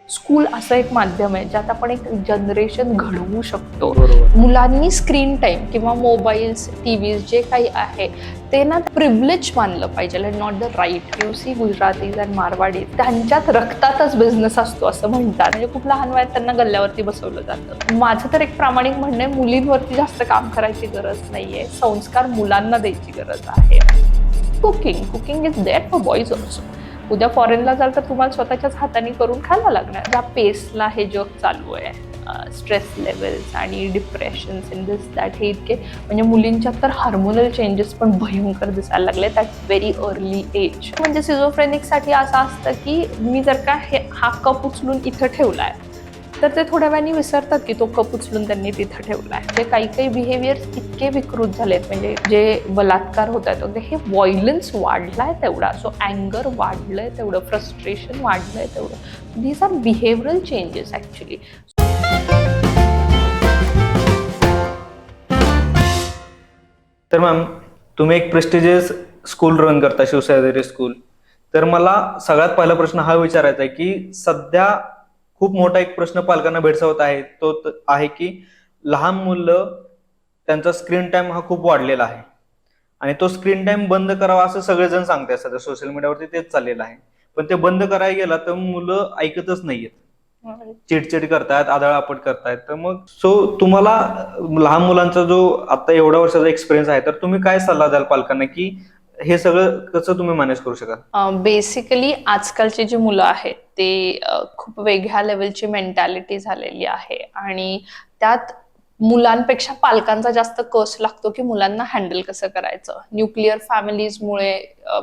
School असं एक माध्यम आहे ज्यात आपण एक जनरेशन घडवू शकतो. बरोबर. मुलांनी स्क्रीन टाइम किंवा मोबाईल्स, टीव्हीज जे काही आहे ते ना प्रिव्हिलेज मानलं पाहिजे and not the right. See Gujaratis and Marwari त्यांच्यात रक्तातच बिझनेस असतो असं म्हणतात. म्हणजे खूप लहान वयात त्यांना गल्ल्यावरती बसवलं जातं. माझं तर एक प्रामाणिक म्हणणं आहे, मुलींवरती जास्त काम करायची गरज नाहीये, संस्कार मुलांना द्यायची गरज आहे. Cooking is there for boys also. उद्या फॉरेनला जाल तर तुम्हाला स्वतःच्याच हाताने करून खायला लागणार. ज्या पेसला हे जग चालू आहे, स्ट्रेस लेवल्स आणि डिप्रेशन्स इन दिस दॅट, हे इतके म्हणजे मुलींच्यात तर हार्मोनल चेंजेस पण भयंकर दिसायला लागले दॅट्स व्हेरी अर्ली एज. म्हणजे सिझोफ्रेनिकसाठी असं असतं की मी जर का हा कप उचलून इथं ठेवलाय तर ते थोड्या वेळाने विसरतात की तो कप उचलून त्यांनी तिथं ठेवलाय. म्हणजे काही बिहेवियर इतके विकृत झालेत, म्हणजे जे बलात्कार होत आहेत वगैरे, हे व्हायलन्स वाढलाय तेवढा, सो अँगर वाढलंय तेवढं, फ्रस्ट्रेशन वाढलंय तेवढं. These are behavioural changes actually. तर मॅम, तुम्ही एक प्रेस्टिजियस स्कूल रन करता, शिवसह्याद्री स्कूल. तर मला सगळ्यात पहिला प्रश्न हा विचारायचा आहे की सध्या खूप मोठा एक प्रश्न पालकांना भेडसावत आहे, तो आहे की लहान मुलं त्यांचा स्क्रीन टाइम हा खूप वाढलेला आहे आणि तो स्क्रीन टाइम बंद करावा असं सगळेजण सांगतात. सध्या सोशल मीडियावरती तेच चाललेलं आहे, पण ते बंद करायला गेला तर मुलं ऐकतच नाहीयेत, चिडचिड करतायत, आदळआपट करतायत. तर मग तुम्हाला लहान मुलांचा जो आता एवढ्या वर्षाचा एक्सपिरियन्स आहे, तर तुम्ही काय सल्ला द्याल पालकांना की हे सगळं कसं तुम्ही मॅनेज करू शकाल? बेसिकली आजकालची जी मुलं आहेत ते खूप वेगळ्या लेवलची मेंटॅलिटी झालेली आहे आणि त्यात मुलांपेक्षा पालकांचा जास्त कस लागतो की मुलांना हँडल कसं करायचं. न्यूक्लिअर फॅमिलीजमुळे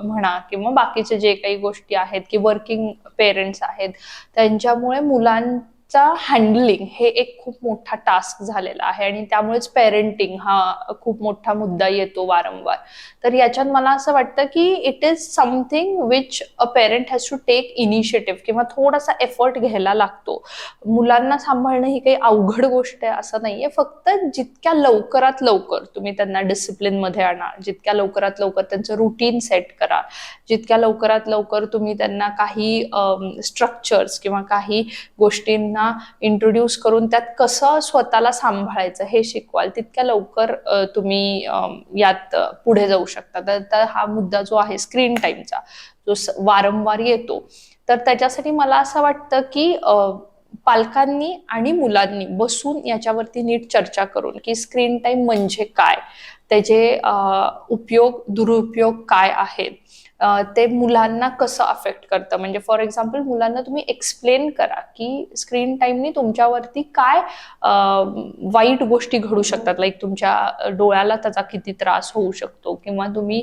म्हणा किंवा बाकीचे जे काही गोष्टी आहेत की वर्किंग पेरेंट्स आहेत त्यांच्यामुळे मुलांचा हँडलिंग हे एक खूप मोठा टास्क झालेला आहे आणि त्यामुळेच पेरेंटिंग हा खूप मोठा मुद्दा येतो वारंवार. तर याच्यात मला असं वाटतं की it is something which a parent has to take initiative किंवा थोडासा एफर्ट घ्यायला लागतो. मुलांना सांभाळणं ही काही अवघड गोष्ट आहे असं नाहीये, फक्त जितक्या लवकरात लवकर तुम्ही त्यांना डिसिप्लिन मध्ये आणा, जितक्या लवकरात लवकर त्यांचं रुटीन सेट करा, जितक्या लवकरात लवकर तुम्ही त्यांना काही स्ट्रक्चर्स किंवा काही गोष्टींना इंट्रोड्यूस करून त्यात कसं स्वतःला सांभाळायचं हे शिकवाल, तितक्या लवकर तुम्ही यात पुढे जाऊ शकता. तर हा मुद्दा जो आहे स्क्रीन टाइमचा, जो वारंवार येतो, तर त्याच्यासाठी मला असं वाटतं की पालकांनी आणि मुलांनी बसून याच्यावरती नीट चर्चा करून की स्क्रीन टाइम म्हणजे काय, त्याचे उपयोग दुरुपयोग काय आहेत, ते मुलांना कसं अफेक्ट करतं. म्हणजे फॉर एक्झाम्पल मुलांना तुम्ही एक्सप्लेन करा की स्क्रीन टाइमनी तुमच्यावरती काय वाईट गोष्टी घडू शकतात, लाईक तुमच्या डोळ्याला त्याचा किती त्रास होऊ शकतो किंवा तुम्ही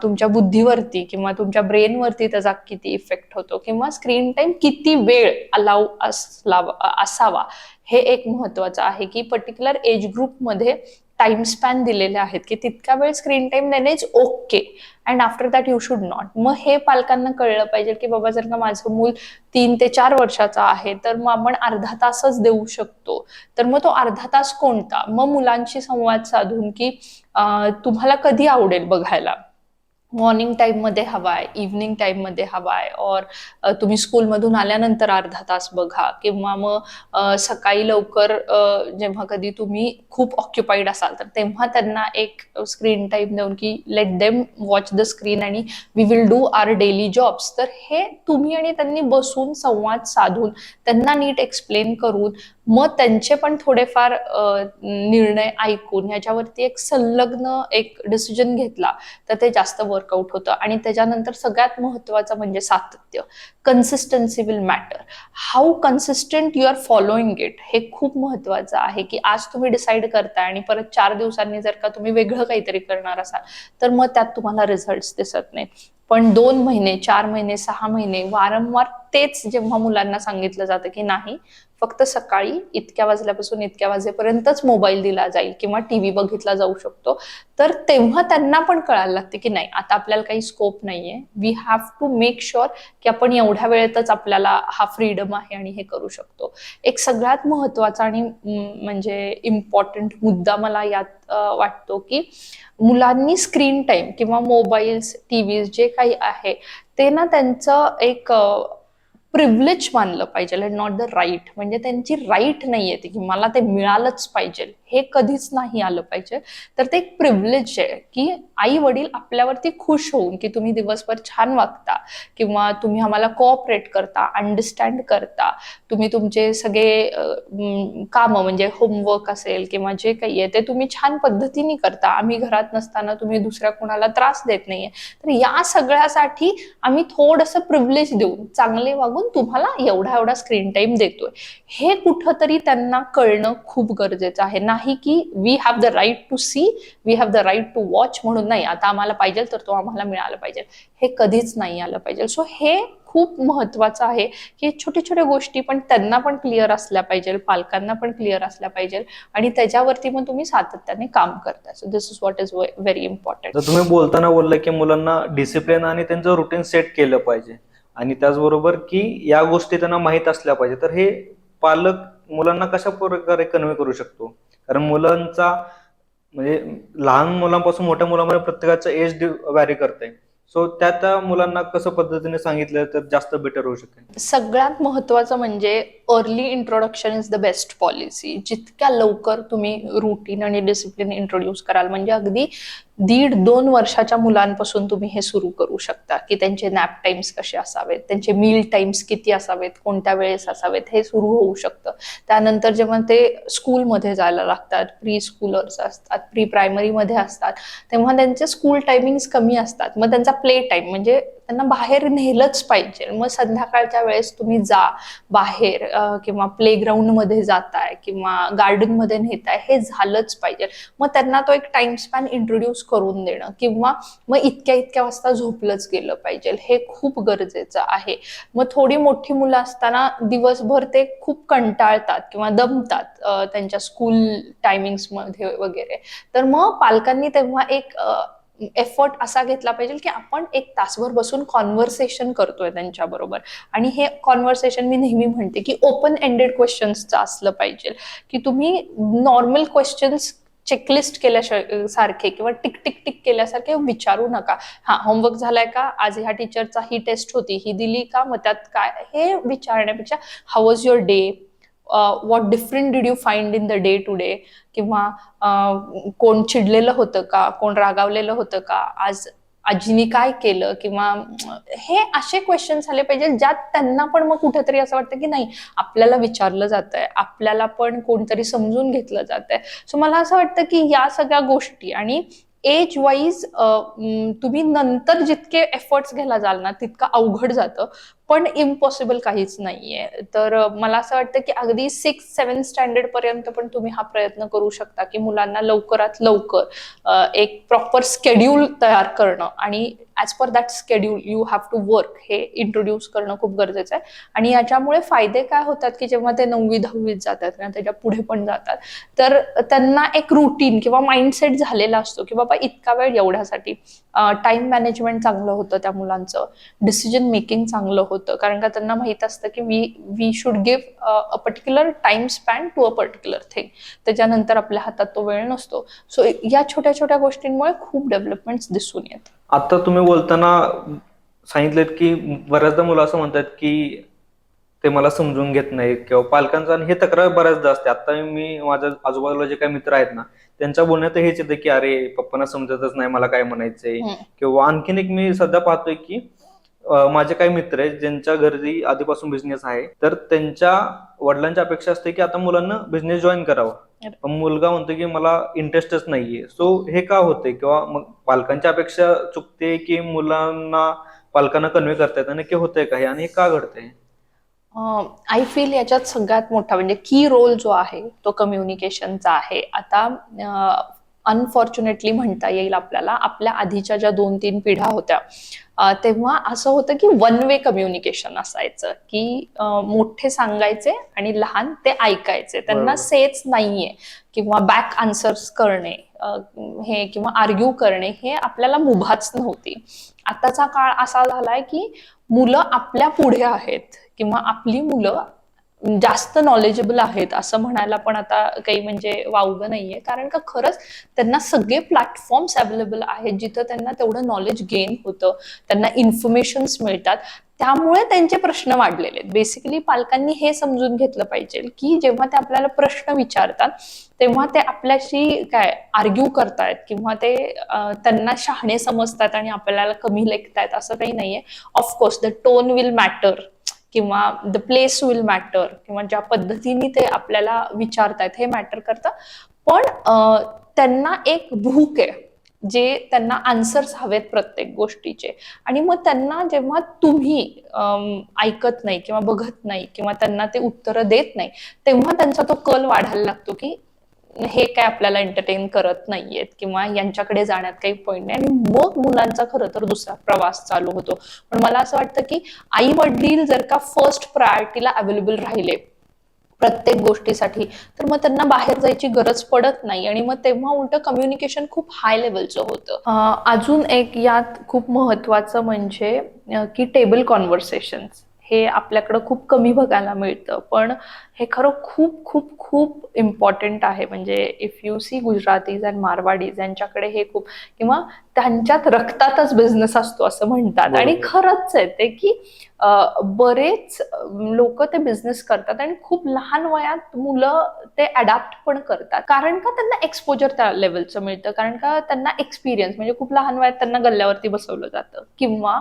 तुमच्या बुद्धीवरती किंवा तुमच्या ब्रेनवरती त्याचा किती इफेक्ट होतो किंवा स्क्रीन टाइम किती वेळ अलाउ असावा. हे एक महत्वाचं आहे की पर्टिक्युलर एज ग्रुपमध्ये टाइम स्पॅन दिलेले आहेत की तितका वेळ स्क्रीन टाइम देणे is okay and after that you should not. मग हे पालकांना कळलं पाहिजे की बाबा जर का माझं मूल 3 ते 4 वर्षाचा आहे तर मग आपण अर्धा तासच देऊ शकतो. तर मग तो अर्धा तास कोणता, मग मुलांशी संवाद साधून की तुम्हाला कधी आवडेल बघायला, मॉर्निंग टाइम मध्ये हवाय, इव्हनिंग टाइम मध्ये हवाय, और तुम्ही स्कूलमधून आल्यानंतर अर्धा तास बघा किंवा मग सकाळी लवकर जेव्हा कधी तुम्ही खूप ऑक्युपाईड असाल तर तेव्हा त्यांना एक स्क्रीन टाइम देऊन की let them watch the screen आणि we will do our daily jobs. तर हे तुम्ही आणि त्यांनी बसून संवाद साधून त्यांना नीट एक्सप्लेन करून मग त्यांचे पण थोडेफार निर्णय ऐकून ह्याच्यावरती एक संलग्न एक डिसिजन घेतला तर ते जास्त वर्कआउट होतं. आणि त्याच्यानंतर सगळ्यात महत्वाचं म्हणजे सातत्य. Consistency will matter. How consistent you are following it हे खूप महत्वाचं आहे की आज तुम्ही डिसाईड करताय आणि परत 4 दिवसांनी जर का तुम्ही वेगळं काहीतरी करणार असाल तर मग त्यात तुम्हाला रिझल्ट दिसत नाही. पण 2 महिने, 4 महिने, 6 महिने वारंवार तेच जेव्हा मुलांना सांगितलं जातं की नाही, फक्त सकाळी इतक्या वाजल्यापासून इतक्या वाजेपर्यंतच मोबाईल दिला जाईल किंवा टीव्ही बघितला जाऊ शकतो, तर तेव्हा त्यांना पण कळायला लागते की नाही, आता आपल्याला काही स्कोप नाहीये. We have to make sure की आपण एवढ्या वेळेतच आपल्याला हा फ्रीडम आहे आणि हे करू शकतो. एक सगळ्यात महत्वाचा आणि म्हणजे इम्पॉर्टंट मुद्दा मला यात वाटतो की मुलांनी स्क्रीन टाइम किंवा मोबाईल्स, टीव्हीज जे काही आहे ते ना त्यांचं एक प्रिव्हिलेज मानलं पाहिजे अँड नॉट द राईट. म्हणजे त्यांची राईट नाहीये ती की मला ते मिळालंच पाहिजे, हे कधीच नाही आलं पाहिजे. तर ते एक प्रिव्हिलेज आहे की आई वडील आपल्यावरती खुश होऊन की तुम्ही दिवसभर छान वागता किंवा तुम्ही आम्हाला कोऑपरेट करता, अंडरस्टँड करता, तुम्ही तुमचे सगळे कामं म्हणजे होमवर्क असेल किंवा जे काही आहे ते तुम्ही छान पद्धतीने करता, आम्ही घरात नसताना तुम्ही दुसऱ्या कोणाला त्रास देत नाहीये. तर या सगळ्यासाठी आम्ही थोडंसं प्रिव्हिलेज देऊन चांगले वागून तुम्हाला एवढा एवढा स्क्रीन टाइम देतोय, हे कुठंतरी त्यांना कळणं खूप गरजेचं आहे. नाही की we have the right to see, we have the right to watch म्हणून नाही, आता आम्हाला पाहिजे तर तो आम्हाला मिळाला पाहिजे, हे कधीच नाही आलं पाहिजे. सो हे खूप महत्वाचं आहे की छोट्या छोट्या गोष्टी पण त्यांना पण क्लिअर असल्या पाहिजे, पालकांना पण क्लिअर असल्या पाहिजे आणि त्याच्यावरती मग तुम्ही सातत्याने काम करता. So this is what is very important. तर तुम्ही बोलताना बोललं की मुलांना डिसिप्लिन आणि त्यांचं रुटीन सेट केलं पाहिजे आणि त्याचबरोबर की या गोष्टी त्यांना माहीत असल्या पाहिजे. तर हे पालक मुलांना कशा प्रकारे कन्वे करू शकतो? कारण मुलांचा म्हणजे लहान मुलांपासून मोठ्या मुलांमध्ये प्रत्येकाचं एज व्हॅरी करते. सो त्या मुलांना कसं पद्धतीने सांगितलं तर जास्त बेटर होऊ शकेल? सगळ्यात महत्वाचं म्हणजे early introduction is the best policy. जितक्या लवकर तुम्ही रुटीन आणि डिसिप्लिन इंट्रोड्यूस कराल, म्हणजे अगदी 1.5-2 वर्षाच्या मुलांपासून तुम्ही हे सुरू करू शकता की त्यांचे नॅप टाइम्स कसे असावेत, त्यांचे मील टाइम्स किती असावेत, कोणत्या वेळेस असावेत, हे सुरू होऊ शकतं. त्यानंतर जेव्हा ते स्कूलमध्ये जायला लागतात, प्री स्कूलर्स असतात, प्री प्रायमरीमध्ये असतात, तेव्हा त्यांचे स्कूल टायमिंग्स कमी असतात. मग त्यांचा प्ले टाइम म्हणजे त्यांना बाहेर नेलंच पाहिजे. मग संध्याकाळच्या वेळेस तुम्ही जा बाहेर किंवा प्लेग्राऊंड मध्ये जाताय किंवा गार्डन मध्ये नेताय, हे झालंच पाहिजे. मग त्यांना तो एक टाइम स्पॅन इंट्रोड्यूस करून देणं किंवा मग इतक्या वाजता झोपलंच गेलं पाहिजे, हे खूप गरजेचं आहे. मग थोडी मोठी मुलं असताना दिवसभर ते खूप कंटाळतात किंवा दमतात त्यांच्या स्कूल टायमिंग्स मध्ये वगैरे. तर मग पालकांनी तेव्हा एक एफर्ट असा घेतला पाहिजे की आपण 1 तासभर बसून कॉन्व्हर्सेशन करतोय त्यांच्या बरोबर. आणि हे कॉन्व्हर्सेशन मी नेहमी म्हणते की ओपन एंडेड क्वेश्चन्सचं असलं पाहिजे की तुम्ही नॉर्मल क्वेश्चन्स चेकलिस्ट केल्यासारखे किंवा टिक टिक टिक केल्यासारखे विचारू नका. हा, होमवर्क झालाय का, आज ह्या टीचरचा ही टेस्ट होती, ही दिली का, मग त्यात काय, हे विचारण्यापेक्षा how was your day, what different did you find in the day to day, किंवा कोण चिडलेलं होतं का, कोण रागावलेलं होतं का, आज आजीनी काय केलं, किंवा हे असे क्वेश्चन आले पाहिजे ज्यात त्यांना पण मग कुठेतरी असं वाटतं की नाही, आपल्याला विचारलं जात आहे, आपल्याला पण कोणतरी समजून घेतलं जात आहे. सो मला असं वाटतं की या सगळ्या गोष्टी आणि एज वाईज तुम्ही नंतर जितके एफर्ट्स घ्यायला जाल ना तितकं अवघड जातं, पण इम्पॉसिबल काहीच नाहीये. तर मला असं वाटतं की अगदी 6-7 स्टँडर्ड पर्यंत पण तुम्ही हा प्रयत्न करू शकता की मुलांना लवकरात लवकर एक प्रॉपर स्केड्यूल तयार करणं आणि as per that schedule you have to work, हे इंट्रोड्यूस करणं खूप गरजेचं आहे. आणि याच्यामुळे फायदे काय होतात की जेव्हा ते 9वी-10वीत जातात किंवा त्याच्या पुढे पण जातात, तर त्यांना एक रुटीन किंवा माइंडसेट झालेला असतो की बाबा इतका वेळ एवढ्यासाठी. टाइम मॅनेजमेंट चांगलं होतं त्या मुलांचं, डिसिजन मेकिंग चांगलं होतं, कारण का त्यांना माहित असतं की we should give a particular time span to a particular thing. त्याच्यानंतर आपल्या हातात तो वेळ नसतो. सो या छोट्या छोट्या गोष्टींमुळे खूप डेव्हलपमेंट दिसून येतात. आता तुम्ही बोलताना सांगितलेत की बऱ्याचदा मुलं असं म्हणतात की ते मला समजून घेत नाहीत किंवा पालकांचा, आणि हे तक्रार बऱ्याचदा असते. आता मी माझ्या आजूबाजूला जे काही मित्र आहेत ना, त्यांच्या बोलण्यात हेच येतं की अरे पप्पांना समजतच नाही मला काय म्हणायचंय. किंवा आणखीन एक मी सध्या पाहतोय की माझे काही मित्र आहेत ज्यांच्या घरी आधीपासून बिझनेस आहे, तर त्यांच्या वडिलांची अपेक्षा असते की आता मुलांना बिझनेस जॉईन करावा, पण मुलगा म्हणतो की मला इंटरेस्टच नाहीये. सो हे का होते, किंवा मग पालकांची अपेक्षा चुकते की मुलांना पालकांना कन्वे करतायत, आणि नक्की होतंय का हे, आणि हे का घडतंय? आय फील याच्यात सगळ्यात मोठा म्हणजे की रोल जो आहे तो कम्युनिकेशनचा आहे. आता अनफॉर्च्युनेटली म्हणता येईल आपल्याला, आपल्या आधीच्या ज्या 2-3 पिढ्या होत्या तेव्हा असं होतं की वन वे कम्युनिकेशन असायचं की मोठे सांगायचे आणि लहान ते ऐकायचे, त्यांना सेच नाहीये किंवा बॅक आन्सर्स करणे हे किंवा आर्ग्यू करणे हे आपल्याला मुभाच नव्हती. आताचा काळ असा झालाय की मुलं आपल्या पुढे आहेत किंवा आपली मुलं जास्त नॉलेजेबल आहेत असं म्हणायला पण आता काही म्हणजे वावगं नाहीये, कारण का खरंच त्यांना सगळे प्लॅटफॉर्म्स अवेलेबल आहेत जिथं त्यांना तेवढं नॉलेज गेन होतं, त्यांना इन्फॉर्मेशन्स मिळतात. त्यामुळे त्यांचे प्रश्न वाढलेले आहेत. बेसिकली पालकांनी हे समजून घेतलं पाहिजे की जेव्हा ते आपल्याला प्रश्न विचारतात तेव्हा ते आपल्याशी काय आर्ग्यू करतायत किंवा ते त्यांना शहाणे समजतात आणि आपल्याला कमी लेखतायत असं काही नाहीये. Of course the tone will matter किंवा द प्लेस विल मॅटर किंवा ज्या पद्धतीने ते आपल्याला विचारतायत हे मॅटर करतं. पण त्यांना एक भूक आहे जे त्यांना आन्सर्स हवेत प्रत्येक गोष्टीचे. आणि मग त्यांना जेव्हा तुम्ही ऐकत नाही किंवा बघत नाही किंवा त्यांना ते उत्तरं देत नाही तेव्हा त्यांचा तो कल वाढायला लागतो की हे काय आपल्याला एंटरटेन करत नाहीयेत किंवा यांच्याकडे जाण्यात काही पॉईंट नाही. आणि मग मुलांचा खरं तर दुसरा प्रवास चालू होतो. पण मला असं वाटतं की आई वडील जर का फर्स्ट प्रायोरिटीला अवेलेबल राहिले प्रत्येक गोष्टीसाठी तर मग त्यांना बाहेर जायची गरज पडत नाही आणि मग तेव्हा उलट कम्युनिकेशन खूप हाय लेवलचं होतं. अजून एक यात खूप महत्वाचं म्हणजे की टेबल कॉन्व्हर्सेशन्स हे आपल्याकडं खूप कमी बघायला मिळतं पण हे खरं खूप खूप खूप इम्पॉर्टंट आहे. म्हणजे if you see Gujaratis and Marwaris यांच्याकडे हे खूप किंवा त्यांच्यात रक्तातच बिझनेस असतो असं म्हणतात आणि खरंच आहे ते की बरेच लोक ते बिझनेस करतात आणि खूप लहान वयात मुलं ते अडॅप्ट पण करतात कारण का त्यांना एक्सपोजर त्या लेवलचं मिळतं कारण का त्यांना एक्सपिरियन्स म्हणजे खूप लहान वयात त्यांना गल्ल्यावरती बसवलं जातं किंवा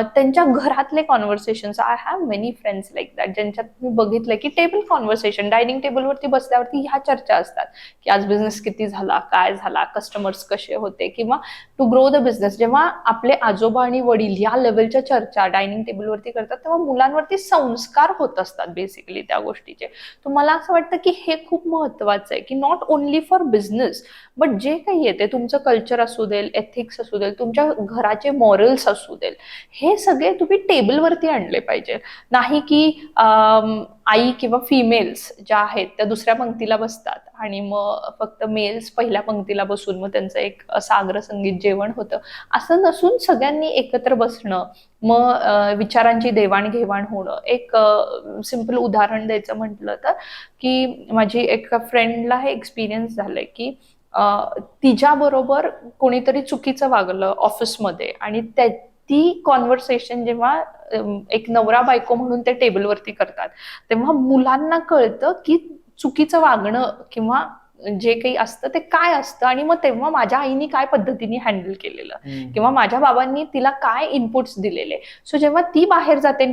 त्यांच्या घरातले conversations. I have many friends like that ज्यांच्यात मी बघितलं की टेबल कॉन्व्हर्सेशन डायनिंग टेबलवरती बसल्यावरती ह्या चर्चा असतात की आज बिझनेस किती झाला काय झाला कस्टमर्स कसे होते किंवा टू ग्रो द बिझनेस. जेव्हा आपले आजोबा आणि वडील या लेवलच्या चर्चा डायनिंग टेबलवरती करतात तेव्हा मुलांवरती संस्कार होत असतात बेसिकली त्या गोष्टीचे. तर मला असं वाटतं की हे खूप महत्वाचं आहे की not only for business but जे काही येते तुमचं कल्चर असू देल एथिक्स असू देल तुमच्या घराचे मॉरल्स असू देल हे सगळे तुम्ही टेबलवरती आणले पाहिजे. नाही की आई किंवा फिमेल्स ज्या आहेत त्या दुसऱ्या पंक्तीला बसतात आणि मग फक्त मेल्स पहिल्या पंक्तीला बसून मग त्यांचं एक साग्र संगीत जेवण होतं असं नसून सगळ्यांनी एकत्र बसणं मग विचारांची देवाणघेवाण होणं. एक सिंपल उदाहरण द्यायचं म्हटलं तर की माझी एका फ्रेंडला हे एक्सपिरियन्स झालंय की तिच्या बरोबर कोणीतरी चुकीचं वागलं ऑफिसमध्ये आणि ती कॉन्व्हर्सेशन जेव्हा एक नवरा बायको म्हणून ते टेबलवरती करतात तेव्हा मुलांना कळतं की चुकीचं वागणं किंवा जे काही असतं ते काय असतं आणि मग तेव्हा माझ्या आईनी काय पद्धतीने हँडल केलेलं किंवा माझ्या बाबांनी तिला काय इनपुट्स दिलेले. सो जेव्हा ती बाहेर जाते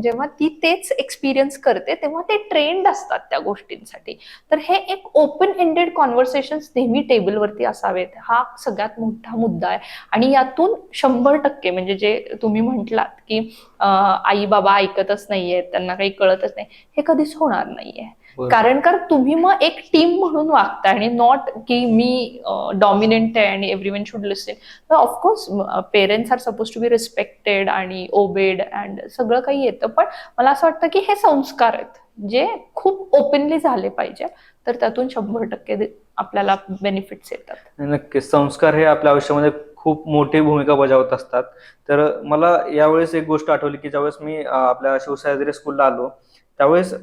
जेव्हा ती तेच एक्सपिरियन्स करते तेव्हा ते ट्रेंड असतात त्या गोष्टींसाठी. तर हे एक ओपन एंडेड कॉन्व्हर्सेशन्स नेहमी टेबलवरती असावेत हा सगळ्यात मोठा मुद्दा आहे. आणि यातून 100% म्हणजे जे तुम्ही म्हटलात की आई बाबा ऐकतच नाहीयेत त्यांना काही कळतच नाही हे कधीच होणार नाहीये. कारण तुम्ही मग एक टीम म्हणून वागता आणि नॉट की मी डॉमिनंट आहे आणि एव्हरीवन शुड लिसन. तर of course parents are supposed to be respected आणि ओबेड अँड सगळं काही येतं पण मला असं वाटतं की हे संस्कार आहेत जे खूप ओपनली झाले पाहिजे तर त्यातून 100% आपल्याला बेनिफिट्स येतात. नक्कीच संस्कार हे आपल्या आयुष्यामध्ये खूप मोठी भूमिका बजावत असतात. तर मला यावेळेस एक गोष्ट आठवली की ज्यावेळेस मी आपल्या शिवसह्याद्री स्कूलला आलो त्यावेळेस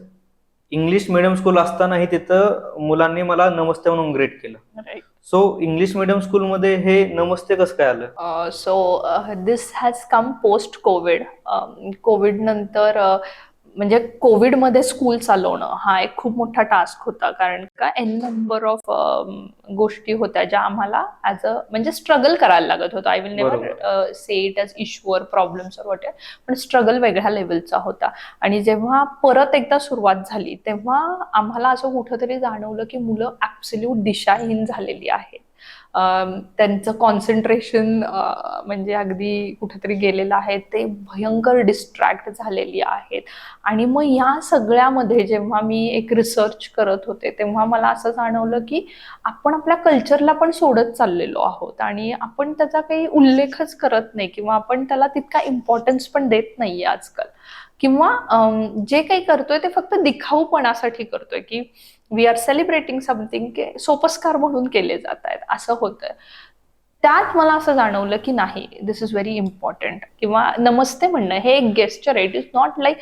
इंग्लिश मिडियम स्कूल असतानाही तिथं मुलांनी मला नमस्ते म्हणून ग्रेट केलं. सो इंग्लिश मिडियम स्कूलमध्ये हे नमस्ते कसं काय आलं? So this has come post Covid. Covid नंतर म्हणजे कोविडमध्ये स्कूल चालवणं हा एक खूप मोठा टास्क होता कारण का एन नंबर ऑफ गोष्टी होत्या ज्या आम्हाला ऍज अ म्हणजे स्ट्रगल करायला लागत होतं. I will never say it as issue or problems or what, पण स्ट्रगल वेगळ्या लेवलचा होता. आणि जेव्हा परत एकदा सुरुवात झाली तेव्हा आम्हाला असं कुठंतरी जाणवलं की मुलं ऍब्सोल्यूट दिशाहीन झालेली आहेत. त्यांचं कॉन्सन्ट्रेशन म्हणजे अगदी कुठेतरी गेलेलं आहे. ते भयंकर डिस्ट्रॅक्ट झालेली आहेत. आणि मग या सगळ्यामध्ये जेव्हा मी एक रिसर्च करत होते तेव्हा मला असं जाणवलं की आपण आपल्या कल्चरला पण सोडत चाललेलो आहोत आणि आपण त्याचा काही उल्लेखच करत नाही किंवा आपण त्याला तितका इम्पॉर्टन्स पण देत नाहीये आजकाल. किंवा जे काही करतोय ते फक्त दिखाऊपणासाठी करतोय की वी आर सेलिब्रेटिंग समथिंग सोपस्कार म्हणून केले जात आहेत असं होतंय. त्यात मला असं जाणवलं की नाही दिस इज व्हेरी इम्पॉर्टंट. किंवा नमस्ते म्हणणं हे एक गेस्चर आहे. इट इज नॉट लाईक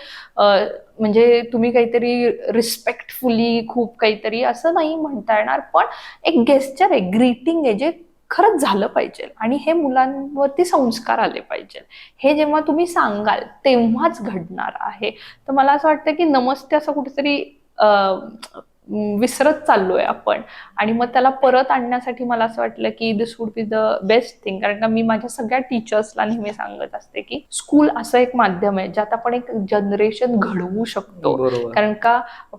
म्हणजे तुम्ही काहीतरी रिस्पेक्टफुली खूप काहीतरी असं नाही म्हणता येणार पण एक गेस्चर आहे ग्रीटिंग आहे जे खरंच झालं पाहिजे आणि हे मुलांवरती संस्कार आले पाहिजे. हे जेव्हा तुम्ही सांगाल तेव्हाच घडणार आहे. तर मला असं वाटतं की नमस्ते असं कुठेतरी विसरत चाललोय आपण, आणि मग त्याला परत आणण्यासाठी मला असं वाटलं की this would be the best thing. कारण का मी माझ्या सगळ्या टीचर्सला नेहमी सांगत असते की स्कूल असं एक माध्यम आहे ज्यात आपण एक जनरेशन घडवू शकतो. बरोबर. कारण का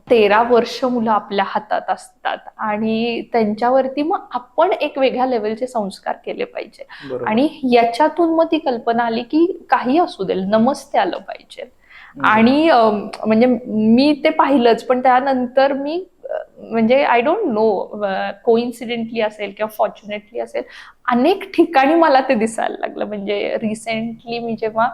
13 वर्ष मुलं आपल्या हातात असतात आणि त्यांच्यावरती मग आपण एक वेगळ्या लेवलचे संस्कार केले पाहिजे. बरोबर. आणि याच्यातून मग ती कल्पना आली की काही असू दे, नमस्ते आलं पाहिजे. आणि म्हणजे मी ते पाहिलंच, पण त्यानंतर मी म्हणजे आय डोंट नो, कोइन्सिडेंटली असेल किंवा फॉर्च्युनेटली असेल, अनेक ठिकाणी मला ते दिसायला लागलं. म्हणजे रिसेंटली मी जेव्हा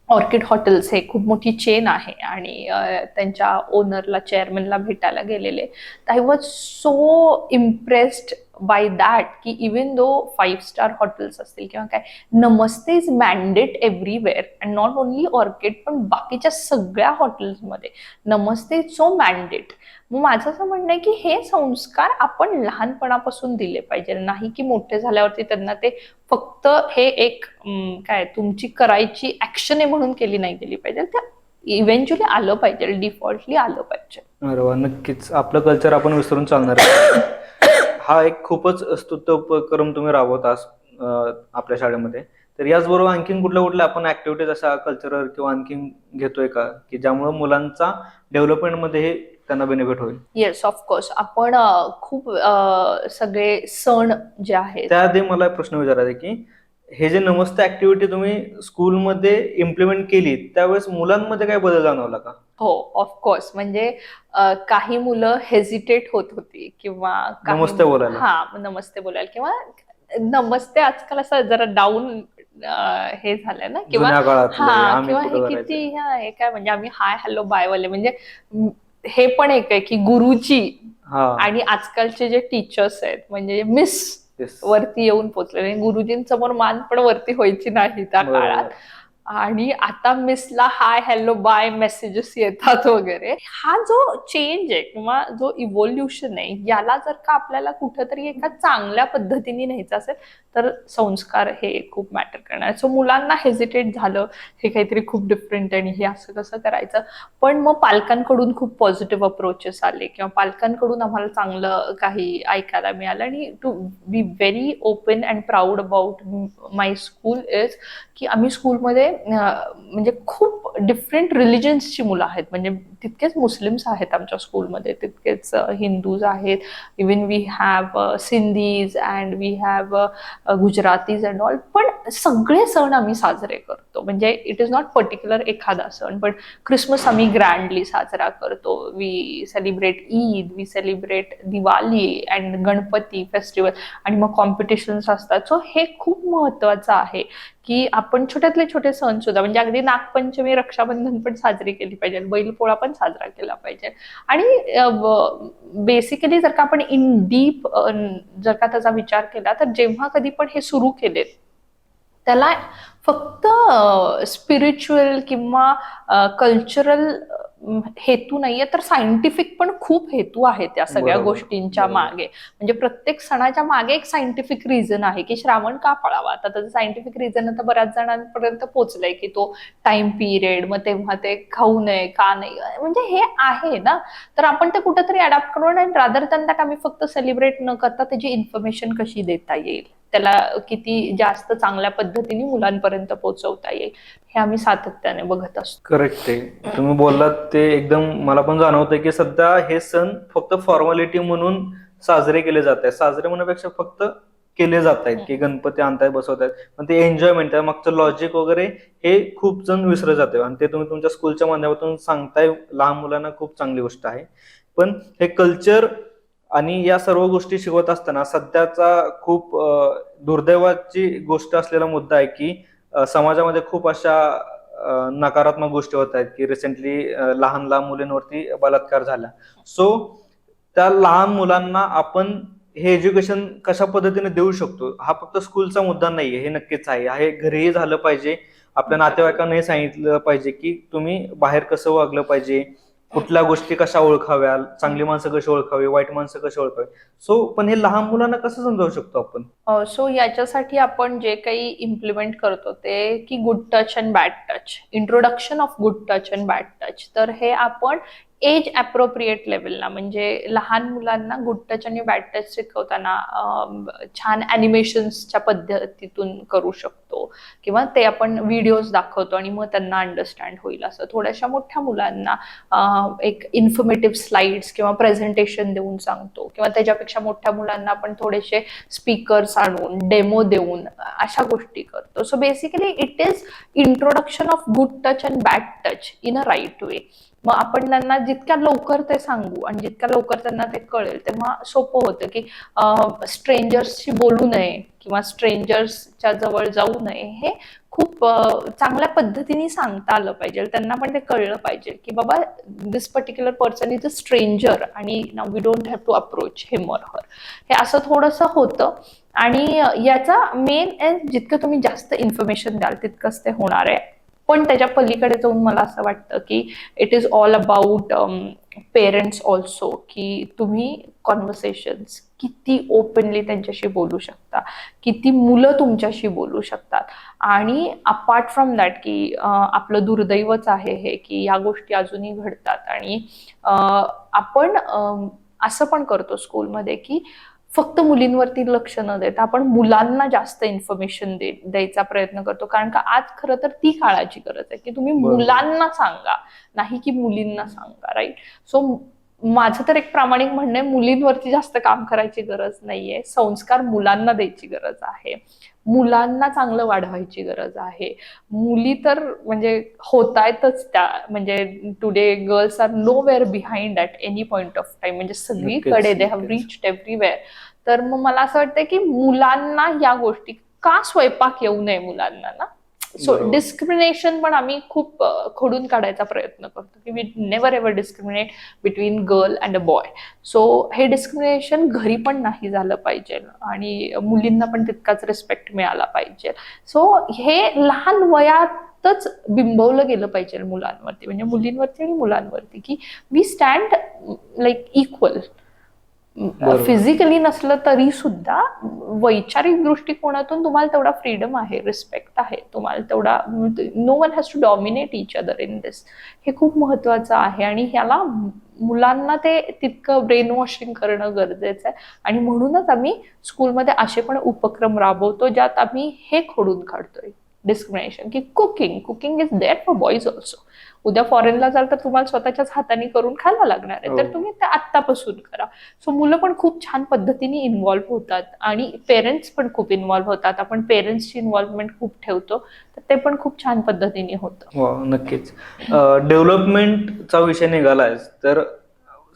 ऑर्किड हॉटेल्स हे खूप मोठी चेन आहे आणि त्यांच्या ओनरला, चेअरमनला भेटायला गेलेले, I was so impressed by that की इवन दो 5 स्टार हॉटेल्स असतील किंवा काय, namaste is mandate everywhere and not only Orchid पण बाकीच्या सगळ्या हॉटेल्समध्ये नमस्ते इज सो मॅन्डेट. मग माझं असं म्हणणं आहे की हे संस्कार आपण लहानपणापासून दिले पाहिजे, नाही की मोठे झाल्यावरती त्यांना ते फक्त हे एक काय तुमची करायची ऍक्शन आहे म्हणून केली नाही गेली पाहिजे. त्या इव्हेंच्युअली आलं पाहिजे, डिफॉल्टली आलं पाहिजे. अरे वा, नक्कीच आपलं कल्चर आपण विसरून चालणार आहे. हा एक खूपच स्तुत्य उपक्रम तुम्ही राबवत आहात आपल्या शाळेमध्ये. तर याचबरोबर आणखीन कुठल्या कुठल्या आपण ऍक्टिव्हिटीज अशा कल्चरल किंवा आणखीन घेतोय का की ज्यामुळे मुलांचा डेव्हलपमेंटमध्ये त्यांना बेनिफिट होईल? Yes, of course. आपण खूप सगळे सण जे आहेत. त्याआधी मला एक प्रश्न विचारायचा आहे की हे जे नमस्ते ऍक्टिव्हिटी तुम्ही स्कूलमध्ये इम्प्लिमेंट केली त्यावेळेस मुलांमध्ये काय बदल जाणवला का? हो, ऑफकोर्स. म्हणजे काही मुलं हेजिटेट होत होती किंवा नमस्ते बोलायला. हा, नमस्ते बोलायला किंवा नमस्ते आजकाल असं जरा डाऊन हे झालंय ना, किंवा जुन्या काळातलं हा, आम्ही किंवा कुठं हे करायचं. किती हे काय, म्हणजे आम्ही हाय हॅलो बाय वाले, म्हणजे हे पण एक आहे की गुरुजी हा. आणि आजकालचे जे टीचर्स आहेत म्हणजे मिस Yes. वरती येऊन पोचले. गुरुजींसमोर मान पण वरती व्हायची नाही त्या बरोबर. काळात. आणि आता मिसला हाय हॅलो बाय मेसेजेस येतात वगैरे. हा जो चेंज आहे किंवा जो इव्होल्युशन आहे, याला जर का आपल्याला कुठंतरी एका चांगल्या पद्धतीने न्यायचं असेल तर संस्कार हे खूप मॅटर करणार. सो मुलांना हेजिटेट झालं, हे काहीतरी खूप डिफरंट आहे आणि हे असं कसं करायचं, पण मग पालकांकडून खूप पॉझिटिव्ह अप्रोचेस आले किंवा पालकांकडून आम्हाला चांगलं काही ऐकायला मिळालं. आणि to be very open and proud about my school is की आम्ही स्कूलमध्ये म्हणजे खूप डिफरंट रिलिजन्सची मुलं आहेत. म्हणजे तितकेच मुस्लिम्स आहेत आमच्या स्कूलमध्ये, तितकेच हिंदूज आहेत, even we have Sindhis and we have Gujaratis and all. पण सगळे सण आम्ही साजरे करतो. म्हणजे इट इज नॉट पर्टिक्युलर एखादा सण, पण क्रिसमस आम्ही ग्रँडली साजरा करतो, we celebrate Eid, we celebrate Diwali and Ganpati festival, आणि मग कॉम्पिटिशन्स असतात. सो हे खूप महत्वाचं आहे की आपण छोट्यातले छोटे सण सुद्धा, म्हणजे अगदी नागपंचमी, रक्षाबंधन पण साजरी केली पाहिजे, बैलपोळा पण साजरा केला पाहिजे. आणि बेसिकली जर का आपण इन डीप जर का त्याचा विचार केला तर जेव्हा कधी पण हे सुरू केलेत त्याला फक्त स्पिरिच्युअल किंवा कल्चरल हेतू नाहीये, तर सायंटिफिक पण खूप हेतू आहे त्या सगळ्या बरोबर, गोष्टींच्या बरोबर. मागे. म्हणजे प्रत्येक सणाच्या मागे एक सायंटिफिक रिझन आहे की श्रावण का पाळावा. आता त्याचं सायंटिफिक रिझन आता बऱ्याच जणांपर्यंत पोहोचलंय की तो टाइम पिरियड, मग तेव्हा ते खाऊ नये का नाही, म्हणजे हे आहे ना. तर आपण ते कुठेतरी अडॅप्ट करून आणि रादर दॅन दॅट आम्ही फक्त सेलिब्रेट न करता त्याची इन्फॉर्मेशन कशी देता येईल, त्याला किती जास्त चांगल्या पद्धतीने मुलांपर्यंत पोहोचवता येईल, हे आम्ही सातत्याने बघत असतो. करेक्ट आहे. तुम्ही बोललात ते एकदम मला पण जाणवतंय की सध्या हे सण फक्त फॉर्मॅलिटी म्हणून साजरे केले जात आहेत. साजरे म्हणण्यापेक्षा फक्त केले जात आहेत की गणपती आणताय, बसवतायत, पण ते एन्जॉयमेंट आहे, मागचं लॉजिक वगैरे हे खूप जण विसरत जाते. आणि ते तुम्ही तुमच्या स्कूलच्या माध्यमातून सांगताय लहान मुलांना, खूप चांगली गोष्ट आहे. पण हे कल्चर आणि या सर्व गोष्टी शिकवत असताना सध्याचा खूप दुर्दैवाची गोष्ट असलेला मुद्दा आहे की समाजामध्ये खूप अशा नकारात्मक गोष्टी होत आहेत की रिसेंटली लहान लहान मुलींवरती बलात्कार झाला. सो त्या लहान मुलांना आपण हे एज्युकेशन कशा पद्धतीने देऊ शकतो, हा फक्त स्कूलचा मुद्दा नाहीये, हे नक्कीच आहे, हे घरीही झालं पाहिजे. आपल्या नातेवाईकांनाही सांगितलं पाहिजे की तुम्ही बाहेर कसं वागलं पाहिजे, कुठल्या गोष्टी कशा ओळखाव्या, चांगली माणसं कशी ओळखावी, वाईट माणसं कशी ओळखावी. सो पण हे लहान मुलांना कसं समजावू शकतो आपण? सो याच्यासाठी आपण जे काही इम्प्लिमेंट करतो ते की good touch and bad touch, introduction of good touch and bad touch. तर हे आपण एज अप्रोप्रिएट लेवलला, म्हणजे लहान मुलांना गुड टच आणि बॅड टच शिकवताना छान ॲनिमेशन्सच्या पद्धतीतून करू शकतो, किंवा ते आपण व्हिडिओज दाखवतो आणि मग त्यांना अंडरस्टँड होईल असं. थोड्याशा मोठ्या मुलांना एक इन्फॉर्मेटिव्ह स्लाइड्स किंवा प्रेझेंटेशन देऊन सांगतो, किंवा त्याच्यापेक्षा मोठ्या मुलांना आपण थोडेसे स्पीकर्स आणून डेमो देऊन अशा गोष्टी करतो. So basically it is introduction of good touch and bad touch in a right way. मग आपण त्यांना जितक्या लवकर ते सांगू आणि जितक्या लवकर त्यांना ते कळेल तेव्हा सोपं होतं की स्ट्रेंजर्सशी बोलू नये किंवा स्ट्रेंजर्सच्या जवळ जाऊ नये, हे खूप चांगल्या पद्धतीने सांगता आलं पाहिजे. त्यांना पण ते कळलं पाहिजे की बाबा this particular person is a stranger आणि नाव we don't have to approach him or her. हे असं थोडंसं होतं. आणि याचा मेन जितकं तुम्ही जास्त इन्फॉर्मेशन द्याल तितकंच ते होणार आहे. पण त्याच्या पलीकडे जाऊन मला असं वाटतं की it is all about parents also, की तुम्ही कॉन्व्हर्सेशन्स किती ओपनली त्यांच्याशी बोलू शकता, किती मुलं तुमच्याशी बोलू शकतात. आणि अपार्ट फ्रॉम दॅट की आपलं दुर्दैवच आहे हे की या गोष्टी अजूनही घडतात. आणि आपण असं पण करतो स्कूलमध्ये की फक्त मुलींवरती लक्ष न देता आपण मुलांना जास्त इन्फॉर्मेशन द्यायचा प्रयत्न करतो. कारण का आज खरं तर ती काळाची गरज आहे की तुम्ही मुलांना सांगा, नाही की मुलींना सांगा. राईट. सो माझं तर एक प्रामाणिक म्हणणं आहे, मुलींवरती जास्त काम करायची गरज नाहीये. संस्कार मुलांना द्यायची गरज आहे, मुलांना चांगलं वाढवायची गरज आहे. मुली तर म्हणजे होतायतच त्या, म्हणजे today girls are nowhere behind at any point of time, म्हणजे सगळीकडे दे हॅव रिच्ड एव्हरीवेअर. तर मग मला असं वाटतं की मुलांना या गोष्टी का स्वयंपाक येऊ नये मुलांना ना. सो डिस्क्रिमिनेशन पण आम्ही खूप खोडून काढायचा प्रयत्न करतो की we never ever discriminate between girl and a boy. So हे डिस्क्रिमिनेशन घरी पण नाही झालं पाहिजे आणि मुलींना पण तितकाच रिस्पेक्ट मिळाला पाहिजे. सो हे लहान वयातच बिंबवलं गेलं पाहिजे मुलांवरती, म्हणजे मुलींवरती आणि मुलांवरती, की we stand like equal. Physically नसलं तरी सुद्धा वैचारिक दृष्टिकोनातून तुम्हाला तेवढा फ्रीडम आहे, रिस्पेक्ट आहे तुम्हाला तेवढा. No one has to dominate each other in this. हे खूप महत्वाचं आहे आणि ह्याला मुलांना ते तितकं ब्रेन वॉशिंग करणं गरजेचं आहे. आणि म्हणूनच आम्ही स्कूलमध्ये असे पण उपक्रम राबवतो ज्यात आम्ही हे खोडून काढतोय डिस्क्रिमिनेशन, की cooking is there for boys also. उद्या फॉरेनला जाल तर तुम्हाला स्वतःच्याच हाताने करून खायला लागणार आहे, तर तुम्ही ते आत्तापासून करा. सो मुलं पण खूप छान पद्धतीने इन्व्हॉल्व्ह होतात आणि पेरेंट्स पण खूप इन्व्हॉल्व्ह होतात. आपण पेरेंट्सची इन्व्हॉल्वमेंट खूप ठेवतो, तर ते पण खूप छान पद्धतीने होतं. नक्कीच. डेव्हलपमेंटचा विषय निघालाय तर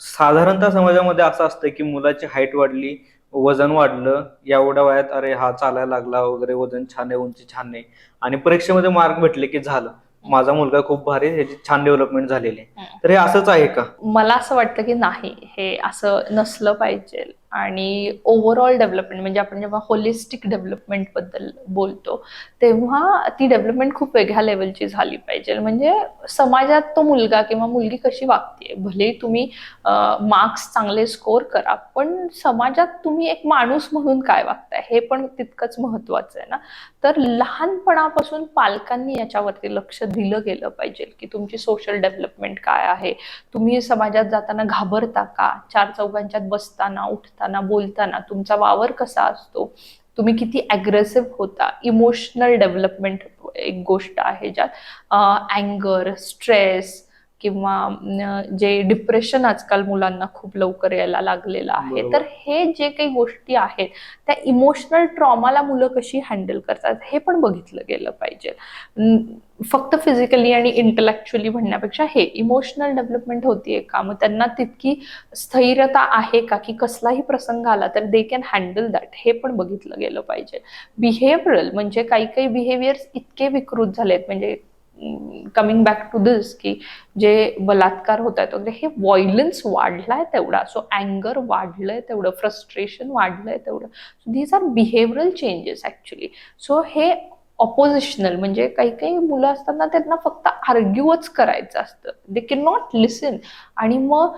साधारणतः समाजामध्ये असं असतं की मुलाची हाईट वाढली, वजन वाढलं, एवढ्या वयात अरे हा चालायला लागला वगैरे, वजन छान आहे, उंची छान आहे, आणि परीक्षेमध्ये मार्क भेटले की झालं, माझा मुलगा खूप भारी, ह्याची छान डेव्हलपमेंट झालेली आहे. तर हे असंच आहे का? मला असं वाटतं की नाही, हे असं नसलं पाहिजे. आणि ओव्हरऑल डेव्हलपमेंट म्हणजे आपण जेव्हा होलिस्टिक डेव्हलपमेंट बद्दल बोलतो तेव्हा ती डेव्हलपमेंट खूप वेगळ्या लेवलची झाली पाहिजे. म्हणजे समाजात तो मुलगा किंवा मुलगी कशी वागते, भले तुम्ही मार्क्स चांगले स्कोर करा, पण समाजात तुम्ही एक माणूस म्हणून काय वागताय हे पण तितकंच महत्वाचं आहे ना. तर लहानपणापासून पालकांनी याच्यावरती लक्ष दिलं गेलं पाहिजे की तुमची सोशल डेव्हलपमेंट काय आहे, तुम्ही समाजात जाताना घाबरता का, चार चौघांच्यात बसताना, उठताना, बोलताना तुमचा वावर कसा असतो, तुम्ही किती अग्रेसिव्ह होता. इमोशनल डेव्हलपमेंट एक गोष्ट आहे ज्यात अँगर, स्ट्रेस किंवा जे डिप्रेशन आजकाल मुलांना खूप लवकर यायला लागलेलं आहे. तर हे जे काही गोष्टी आहेत त्या इमोशनल ट्रॉमाला मुलं कशी हँडल करतात हे पण बघितलं गेलं पाहिजे. फक्त फिजिकली आणि इंटलेक्च्युअली म्हणण्यापेक्षा हे इमोशनल डेव्हलपमेंट होतीये का, मग त्यांना तितकी स्थैर्यता आहे का की कसलाही प्रसंग आला तर दे कॅन हँडल दॅट, हे पण बघितलं गेलं पाहिजे. बिहेवियरल म्हणजे काही काही बिहेवियर्स इतके विकृत झालेत, म्हणजे कमिंग बॅक टू दिस की जे बलात्कार होत आहेत वगैरे, हे व्हायलन्स वाढलाय तेवढा, सो अँगर वाढलंय तेवढं, फ्रस्ट्रेशन वाढलंय तेवढं. So these are behavioural changes actually. So हे ऑपोजिशनल, म्हणजे काही काही मुलं असतात ना, त्यांना फक्त आर्ग्यूच करायचं असतं, दे कॅन नॉट लिसन. आणि मग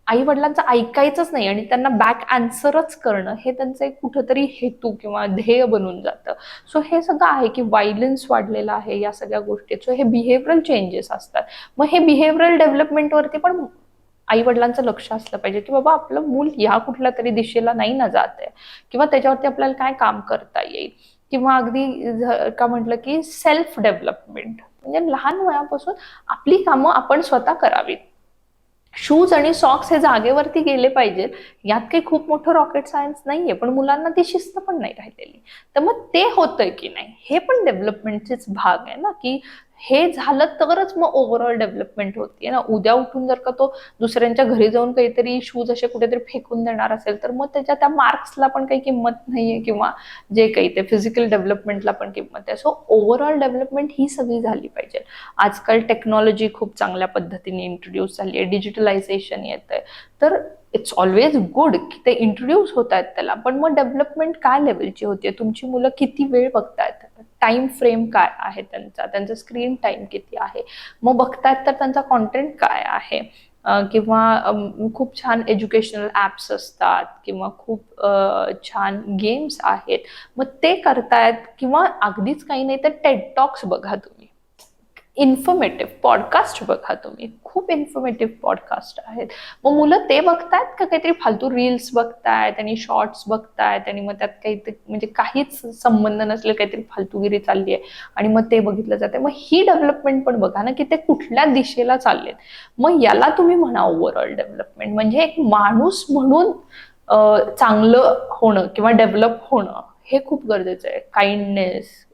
आई वडिलांचं ऐकायचंच नाही आणि त्यांना बॅक आन्सरच करणं हे त्यांचं एक कुठंतरी हेतू किंवा ध्येय बनून जातं. सो हे सगळं आहे की व्हायलन्स वाढलेलं आहे या सगळ्या गोष्टीत. सो हे बिहेव्हिअरल चेंजेस असतात. मग हे बिहेव्हिअरल डेव्हलपमेंटवरती पण आई वडिलांचं लक्ष असलं पाहिजे की बाबा आपलं मूल या कुठल्या तरी दिशेला नाही ना जात आहे, किंवा त्याच्यावरती आपल्याला काय काम करता येईल. किंवा अगदी का म्हटलं की सेल्फ डेव्हलपमेंट, म्हणजे लहान वयापासून आपली कामं आपण स्वतः करावीत. शूज आणि सॉक्स हे जागेवरती गेले पाहिजेत, यात काही खूप मोठं रॉकेट सायन्स नाहीये, पण मुलांना ती शिस्त पण नाही राहिलेली. तर मग ते होतंय की नाही, हे पण डेव्हलपमेंटचेच भाग आहे ना, की हे झालं तरच मग ओव्हरऑल डेव्हलपमेंट होतीये ना. उद्या उठून जर का तो दुसऱ्यांच्या घरी जाऊन काहीतरी शूज असे कुठेतरी फेकून देणार असेल, तर मग त्याच्या त्या मार्क्सला पण काही किंमत नाहीये, किंवा जे काही ते फिजिकल डेव्हलपमेंटला पण किंमत आहे. सो ओव्हरऑल डेव्हलपमेंट ही सगळी झाली पाहिजे. आजकाल टेक्नॉलॉजी खूप चांगल्या पद्धतीने इंट्रोड्यूस झाली आहे, डिजिटलायझेशन येत आहे, तर इट्स ऑलवेज गुड की ते इंट्रोड्यूस होत आहेत त्याला. पण मग डेव्हलपमेंट काय लेवलची होतीये, तुमची मुलं किती वेळ बघतायत, टाइम फ्रेम काय आहे त्यांचा स्क्रीन टाइम किती आहे, मग बघतायत तर त्यांचा कॉन्टेंट काय आहे. किंवा खूप छान एज्युकेशनल ऍप्स असतात, किंवा खूप छान गेम्स आहेत, मग ते करतायत. किंवा अगदीच काही नाही तर टेड टॉक्स बघा तुम्ही, इन्फॉर्मेटिव्ह पॉडकास्ट बघा तुम्ही, खूप इन्फॉर्मेटिव्ह पॉडकास्ट आहेत. मग मुलं ते बघतायत का काहीतरी फालतू रील्स बघतायत आणि शॉर्ट्स बघतायत, आणि मग त्यात काही म्हणजे काहीच संबंध नसले काहीतरी फालतूगिरी चालली आहे आणि मग ते बघितलं जाते. मग ही डेव्हलपमेंट पण बघा ना, की ते कुठल्या दिशेला चाललेत. मग याला तुम्ही म्हणा ओव्हरऑल डेव्हलपमेंट. म्हणजे एक माणूस म्हणून चांगलं होणं किंवा डेव्हलप होणं हे खूप गरजेचं आहे. काइंडनेस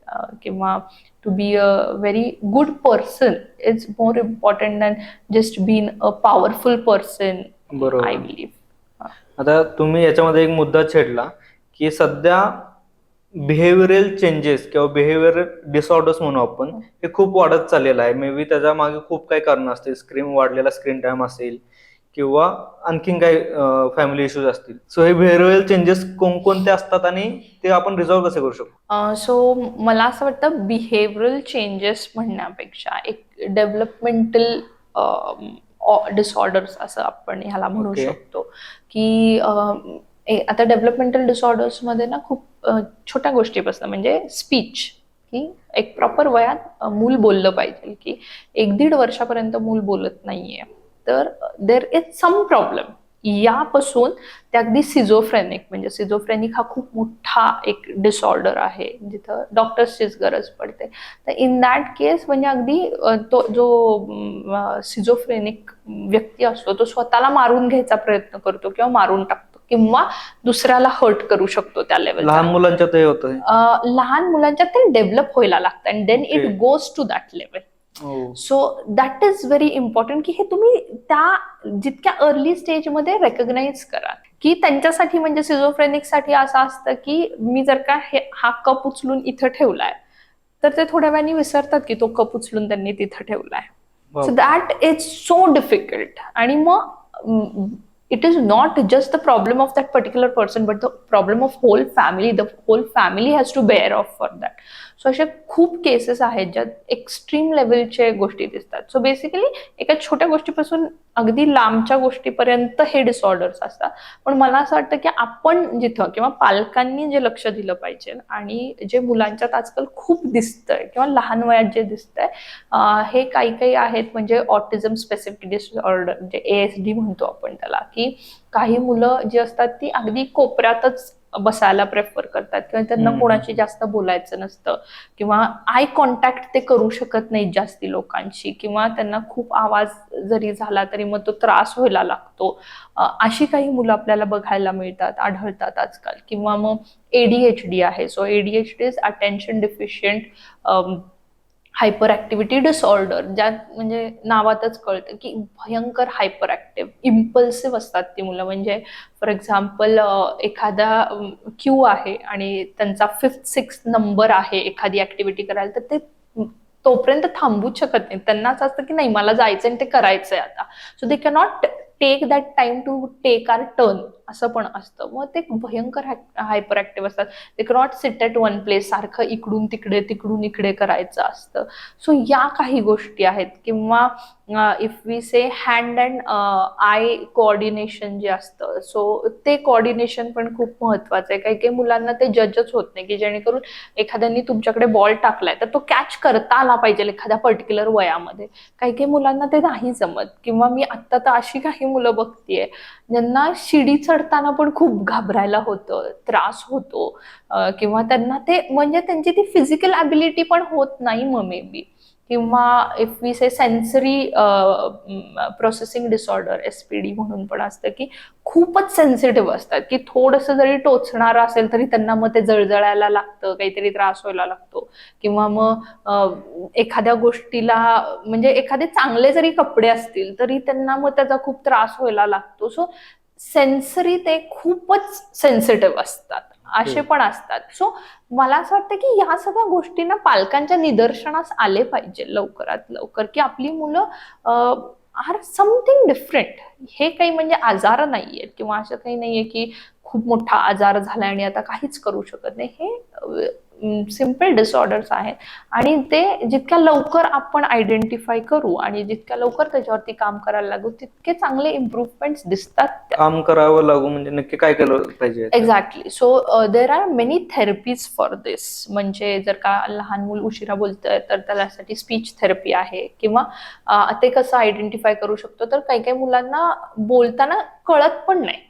किंवा to be a very good person is more important than just being a powerful person, बरोबर. I believe. आता तुम्ही याच्यामध्ये एक मुद्दा छेडला की सध्या बिहेव्हिअरल चेंजेस किंवा बिहेव्हिअर डिसऑर्डर्स म्हणू आपण, हे खूप वाढत चाललेलं आहे. मे बी त्याच्या मागे खूप काही कारण असतील, वाढलेला स्क्रीन टाइम असेल किंवा आणखीन काही फॅमिली इश्यूज असतील. सो हे बिहेव्हिअरल चेंजेस कोणकोणते असतात आणि ते आपण रिझॉल्व्ह कसे करू शकतो? सो मला असं वाटतं बिहेव्हिअरल चेंजेस म्हणण्यापेक्षा एक डेव्हलपमेंटल डिसऑर्डर्स असं आपण ह्याला म्हणू Okay. शकतो. की आता डेव्हलपमेंटल डिसऑर्डर्स मध्ये ना खूप छोट्या गोष्टीपासून, म्हणजे स्पीच, की एक प्रॉपर वयात मूल बोललं पाहिजे. की 1-1.5 वर्षापर्यंत मूल बोलत नाहीये, तर देर इज सम प्रॉब्लेम. यापासून ते अगदी सिझोफ्रेनिक, म्हणजे सिझोफ्रेनिक हा खूप मोठा एक डिसऑर्डर आहे जिथं डॉक्टर्सचीच गरज पडते. तर इन दॅट केस म्हणजे अगदी तो जो सिझोफ्रेनिक व्यक्ती असतो तो स्वतःला मारून घ्यायचा प्रयत्न करतो किंवा मारून टाकतो, किंवा दुसऱ्याला हर्ट करू शकतो त्या लेवलचा. लहान मुलांच्यात हे होतं. लहान मुलांच्यात ते डेव्हलप व्हायला लागतं and then it Okay. Goes to that level. हो. So that is very important की हे तुम्ही त्या जितक्या अर्ली स्टेजमध्ये रेकग्नाइज करा. की त्यांच्यासाठी म्हणजे सिझोफ्रेनिकसाठी असं असतं की मी जर का हा कप उचलून इथं ठेवलाय, तर ते थोड्या वेळाने विसरतात की तो कप उचलून त्यांनी तिथं ठेवलाय. So that is so difficult. आणि मग it is not just the problem of that particular person but the problem of whole family. The whole family has to bear off for that. So अशा खूप cases आहेत ज्यात extreme लेवलचे गोष्टी दिसतात. So basically एका छोट्या गोष्टीपासून अगदी लांबच्या गोष्टीपर्यंत हे डिसऑर्डर्स असतात. पण मला असं वाटतं की आपण जिथं किंवा पालकांनी जे लक्ष दिलं पाहिजे, आणि जे मुलांच्यात आजकाल खूप दिसतंय किंवा लहान वयात जे दिसतंय, हे काही काही आहेत, म्हणजे ऑटिझम स्पेसिफिक डिसऑर्डर, म्हणजे ASD म्हणतो आपण त्याला. की काही मुलं जी असतात ती अगदी कोपऱ्यातच बसायला प्रेफर करतात, किंवा त्यांना कोणाशी जास्त बोलायचं नसतं, किंवा आय कॉन्टॅक्ट ते करू शकत नाहीत जास्ती लोकांशी, किंवा त्यांना खूप आवाज जरी झाला तरी मग तो त्रास व्हायला लागतो. अशी काही मुलं आपल्याला बघायला मिळतात, आढळतात आजकाल. किंवा मग ADHD आहे. So ADHD is attention deficient hyper activity disorder, ज्यात म्हणजे नावातच कळतं की भयंकर हायपर ऍक्टिव्ह, इम्पल्सिव्ह असतात ती मुलं. म्हणजे फॉर एक्झाम्पल एखादा क्यू आहे आणि त्यांचा 5th-6th नंबर आहे एखादी ऍक्टिव्हिटी करायला, तर ते तोपर्यंत थांबूच शकत नाही. त्यांना असं असतं की नाही मला जायचं आणि ते करायचंय आता. So they cannot take that time to take our turn, असं पण असतं. मग ते भयंकर हायपर ऍक्टिव्ह असतात. ते not sit at one place, सारखं इकडून तिकडे तिकडून इकडे करायचं असतं. सो या काही गोष्टी आहेत. किंवा if we say hand and eye coordination जे असतं, सो ते कोऑर्डिनेशन पण खूप महत्वाचं आहे. काही काही मुलांना ते जजच होत नाही, की जेणेकरून एखाद्याने तुमच्याकडे बॉल टाकलाय तर तो कॅच करता आला पाहिजे एखाद्या पर्टिक्युलर वयामध्ये. काही काही मुलांना ते नाही जमत. किंवा मी आत्ता तर अशी काही मुलं बघतीये ज्यांना शिडी चढताना पण खूप घाबरायला होतं, त्रास होतो, किंवा त्यांना ते म्हणजे त्यांची ती फिजिकल ॲबिलिटी पण होत नाही मग मे बी. किंवा if we say sensory processing disorder, SPD म्हणून पण असतं, की खूपच सेन्सिटिव्ह असतात, की थोडंसं जरी टोचणारं असेल तरी त्यांना मग ते जळजळायला लागतं, काहीतरी त्रास व्हायला लागतो. किंवा मग एखाद्या गोष्टीला म्हणजे एखादे चांगले जरी कपडे असतील तरी त्यांना मग त्याचा खूप त्रास व्हायला लागतो. सो सेन्सरी ते खूपच सेन्सिटिव्ह असतात, असे पण असतात. सो मला असं वाटतं की या सगळ्या गोष्टींना पालकांच्या निदर्शनास आले पाहिजे लवकरात लवकर, की आपली मुलं आर समथिंग डिफरंट. हे काही म्हणजे आजार नाहीये किंवा असं काही नाहीये की खूप मोठा आजार झाला आणि आता काहीच करू शकत नाही. हे सिम्पल डिसऑर्डर्स आहेत आणि ते जितक्या लवकर आपण आयडेंटिफाय करू आणि जितक्या लवकर त्याच्यावरती काम करायला लागू तितके चांगले इम्प्रूव्हमेंट्स दिसतात. काम करावं लागू म्हणजे नक्की काय केलं पाहिजे? Exactly. So there are many therapies for this. म्हणजे जर का लहान मूल उशिरा बोलतंय तर त्यासाठी स्पीच थेरपी आहे. किंवा ते कसं आयडेंटिफाय करू शकतो, तर काही काही मुलांना बोलताना कळत पण नाही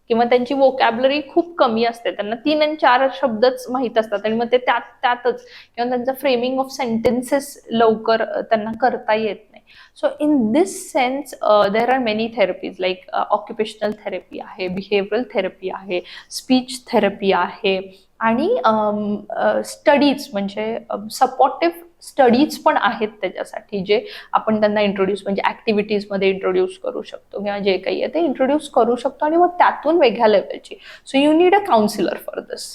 किंवा त्यांची वोकॅबलरी खूप कमी असते, त्यांना 3 आणि 4 शब्दच माहीत असतात आणि मग ते त्यातच किंवा त्यांचं फ्रेमिंग ऑफ सेंटेन्सेस लवकर त्यांना करता येत नाही. So in this sense there are many therapies like occupational therapy आहे, बिहेवियरल थेरपी आहे, स्पीच थेरपी आहे आणि स्टडीज म्हणजे सपोर्टिव्ह स्टडीज पण आहेत त्याच्यासाठी, जे आपण त्यांना इंट्रोड्यूस म्हणजे ऍक्टिव्हिटीजमध्ये इंट्रोड्यूस करू शकतो किंवा जे काही आहे ते इंट्रोड्यूस करू शकतो आणि मग त्यातून वेगळ्या लेवलची. So you need a counsellor for this.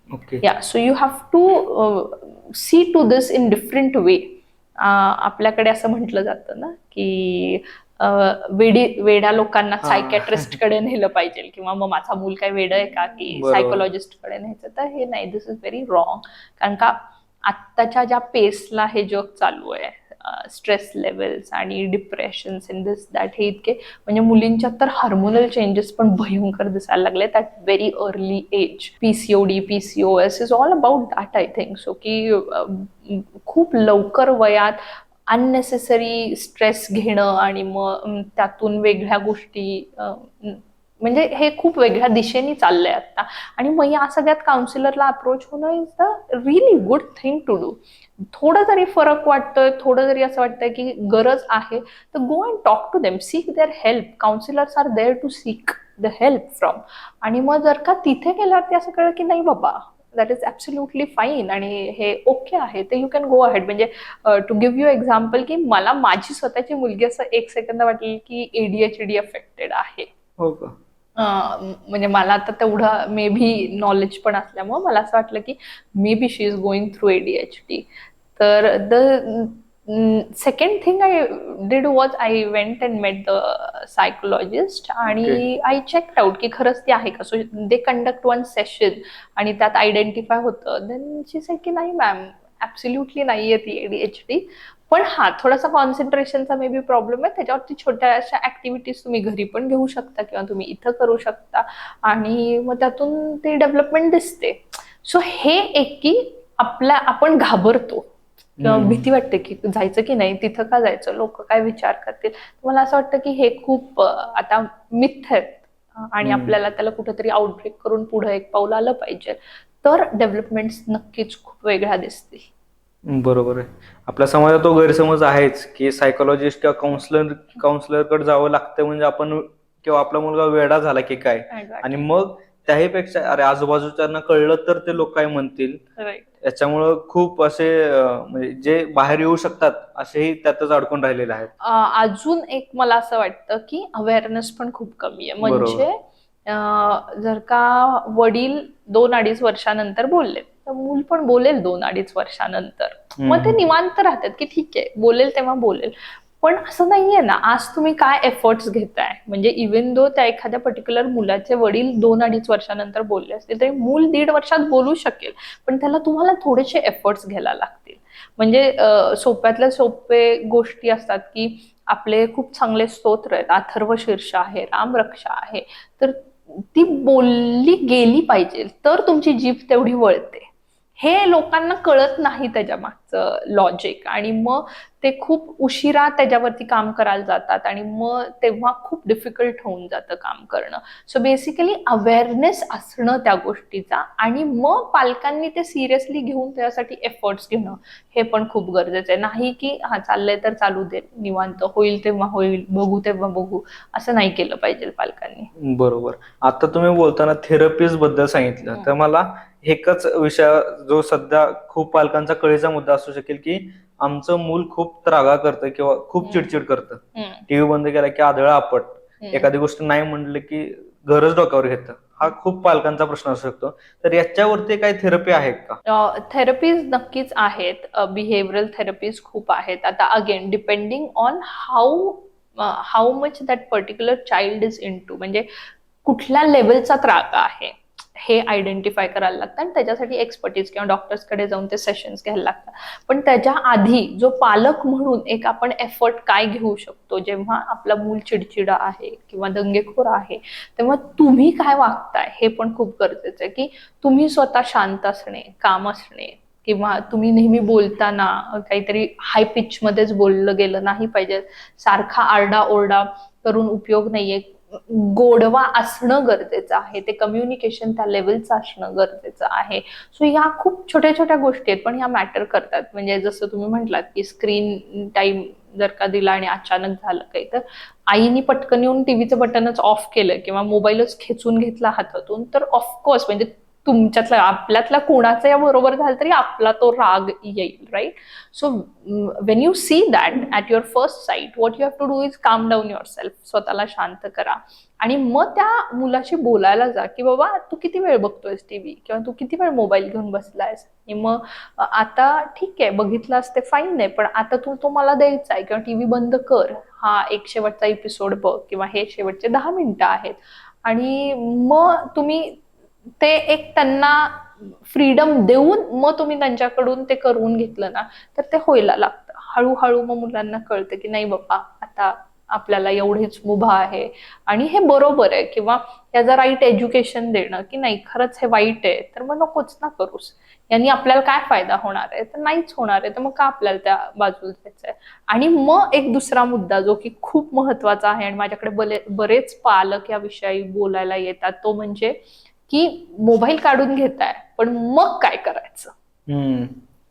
Okay. Yeah so you have to see to this in different way. आपल्याकडे असं म्हटलं जातं ना की वेड्या लोकांना सायकॅट्रिस्ट कडे नेलं पाहिजे किंवा मग माझा मूल काय वेड आहे का की सायकोलॉजिस्ट कडे न्यायचं. तर हे नाही, दिस इज व्हेरी रॉंग. कारण का आत्ताच्या ज्या पेसला हे जग चालू आहे, स्ट्रेस लेवल्स आणि डिप्रेशन्स इन दिस दॅट, हे इतके म्हणजे मुलींच्या तर हार्मोनल चेंजेस पण भयंकर दिसायला लागले that very early age. PCOD, PCOS is all about that I think. So की खूप लवकर वयात अननेसेसरी स्ट्रेस घेणं आणि मग त्यातून वेगळ्या गोष्टी म्हणजे हे खूप वेगळ्या दिशेने चाललंय आता. आणि मग या सगळ्यात काउन्सिलरला अप्रोच होणं is the really good thing to do. थोडं जरी फरक वाटतोय, थोडं जरी असं वाटतंय की गरज आहे, तर go and talk to them, seek their help. Counsellors are there to seek the help from. आणि मग जर का तिथे गेल्यावरती असं कळलं की नाही बाबा दॅट इज ॲब्सोल्युटली फाईन आणि हे ओके आहे, तर यू कॅन गो अहेड. म्हणजे टू गिव्ह यू एक्झाम्पल, की मला माझी स्वतःची मुलगी असं 1 सेकंद वाटली की ADHD अफेक्टेड आहे. हो का? म्हणजे मला आता तेवढं मे बी नॉलेज पण असल्यामुळे मला असं वाटलं की maybe she is going through ADHD. तर the second thing I did was I went and met the psychologist आणि आय चेक्ड आउट की खरंच ती आहे का. So they conduct one session आणि त्यात आयडेंटिफाय होतं. देन शी सेड की नाही मॅम, ॲब्सोल्युटली नाहीये ती ADHD. पण हा थोडासा कॉन्सन्ट्रेशनचा मे बी प्रॉब्लेम आहे, त्याच्यावरती छोट्या अशा ऍक्टिव्हिटीज तुम्ही घरी पण घेऊ शकता किंवा तुम्ही इथं करू शकता आणि मग त्यातून ते डेव्हलपमेंट दिसते. सो हे एक की आपण घाबरतो किंवा भीती वाटते की जायचं की नाही, तिथं का जायचं, लोक काय विचार करतील. मला असं वाटतं की हे खूप आता मिथ आहेत आणि आपल्याला त्याला कुठेतरी आउटब्रेक करून पुढे एक पाऊल आलं पाहिजे, तर डेव्हलपमेंट नक्कीच खूप वेगळ्या दिसतील. बरोबर आहे. आपल्या समाजात तो गैरसमज आहेच की सायकोलॉजिस्ट किंवा काउन्सिलरकडे जावं लागतं म्हणजे आपण किंवा आपला मुलगा वेडा झाला की काय. आणि मग त्याहीपेक्षा अरे आजूबाजूच्यांना कळलं तर ते लोक काय म्हणतील, याच्यामुळं खूप असे म्हणजे जे बाहेर येऊ शकतात असेही त्यातच अडकून राहिलेले आहेत. अजून एक मला असं वाटतं की अवेअरनेस पण खूप कमी आहे. म्हणजे जर का वडील 2-2.5 वर्षानंतर बोलले तर मूल पण बोलेल 2-2.5 वर्षानंतर. मग ते निवांत राहतात की ठीक आहे बोलेल तेव्हा बोलेल. पण असं नाहीये ना, आज तुम्ही काय एफर्ट्स घेताय, म्हणजे इव्हन दो त्या एखाद्या पर्टिक्युलर मुलाचे वडील 2-2.5 वर्षानंतर बोलले असतील तरी मूल 1.5 वर्षात बोलू शकेल, पण त्याला तुम्हाला थोडेसे एफर्ट्स घ्यायला लागतील. म्हणजे सोप्यातल्या सोपे गोष्टी असतात की आपले खूप चांगले स्तोत्र आहेत, अथर्व शीर्ष आहे, रामरक्षा आहे, तर ती बोलली गेली पाहिजे तर तुमची जीभ तेवढी वळते. हे लोकांना कळत नाही त्याच्या मागचं लॉजिक, आणि मग ते खूप उशिरा त्याच्यावरती काम करायला जातात आणि मग तेव्हा खूप डिफिकल्ट होऊन जातं काम करणं. सो बेसिकली अवेअरनेस असणं त्या गोष्टीचा, आणि मग पालकांनी ते सिरियसली घेऊन त्यासाठी एफर्ट्स घेणं हे पण खूप गरजेचं आहे. नाही की हा चाललंय तर चालू दे, निवांत होईल तेव्हा होईल, बघू तेव्हा बघू, असं नाही केलं पाहिजे पालकांनी. बरोबर. आता तुम्ही बोलताना थेरपीज बद्दल सांगितलं, तर मला एकच विषय जो सध्या खूप पालकांचा कळीचा मुद्दा असू शकेल, की आमचं मूल खूप त्रागा करतं किंवा खूप चिडचिड करतं, टीव्ही बंद केला की आदळा आपट, एखादी गोष्ट नाही म्हणलं की घरच डोक्यावर घेतं, हा खूप पालकांचा प्रश्न असू शकतो. तर याच्यावरती काही थेरपी आहे का? थेरपीज नक्कीच आहेत, बिहेवियरल थेरपीज खूप आहेत. आता again depending on how much that particular child is into, म्हणजे कुठल्या लेवलचा त्राग आहे हे आयडेंटिफाय करायला लागतं, आणि त्याच्यासाठी एक्सपर्टीज किंवा डॉक्टर्सकडे जाऊन ते सेशन्स घ्यायला लागतात. पण त्याच्या आधी जो पालक म्हणून एक आपण एफर्ट काय घेऊ शकतो, जेव्हा आपला मूल चिडचिडा आहे किंवा दंगेखोर आहे, तेव्हा तुम्ही काय वागताय हे पण खूप गरजेचं आहे. की तुम्ही स्वतः शांत असणे, काम असणे, किंवा तुम्ही नेहमी बोलताना काहीतरी हाय पिच मध्येच बोललं गेलं नाही पाहिजे, सारखा आरडा-ओरडा करून उपयोग नाहीये. गोडवा असणं गरजेचं आहे, ते कम्युनिकेशन त्या लेवलचं असणं गरजेचं आहे. सो ह्या खूप छोट्या छोट्या गोष्टी आहेत, पण ह्या मॅटर करतात. म्हणजे जसं तुम्ही म्हटलात की स्क्रीन टाइम जर का दिला आणि अचानक झालं काही, तर आईनी पटकन येऊन टीव्हीचं बटनच ऑफ केलं किंवा मोबाईलच खेचून घेतला हातातून, तर ऑफकोर्स म्हणजे तुमच्यातला आपल्यातला कोणाच्या बरोबर झालं तरी आपला तो राग येईल, right? So when you see that at your first sight, what you have to do is calm down yourself, स्वतःला शांत करा आणि मग त्या मुलाशी बोलायला जा की बाबा तू किती वेळ बघतोयस टीव्ही, किंवा तू किती वेळ मोबाईल घेऊन बसलायस, आणि मग आता ठीक आहे बघितलास ते फाईन आहे, पण आता तू तो मला द्यायचा आहे, किंवा टीव्ही बंद कर, हा एक शेवटचा एपिसोड बघ, किंवा हे शेवटचे 10 मिनिटं आहेत. आणि मग तुम्ही ते एक त्यांना फ्रीडम देऊन मग तुम्ही त्यांच्याकडून ते करून घेतलं ना, तर ते व्हायला लागतं. हळूहळू मग मुलांना कळतं की नाही बाबा आता आपल्याला एवढीच मुभा आहे आणि हे बरोबर आहे, किंवा याचा राईट एज्युकेशन देणं की नाही खरंच हे वाईट आहे तर मग नकोच ना करूस, यांनी आपल्याला काय फायदा होणार आहे, तर नाहीच होणार आहे, तर मग का आपल्याला त्या बाजूला जायचं आहे. आणि मग एक दुसरा मुद्दा जो की खूप महत्वाचा आहे आणि माझ्याकडे बरेच पालक या विषयी बोलायला येतात, तो म्हणजे की मोबाईल काढून घेताय पण मग काय करायचं.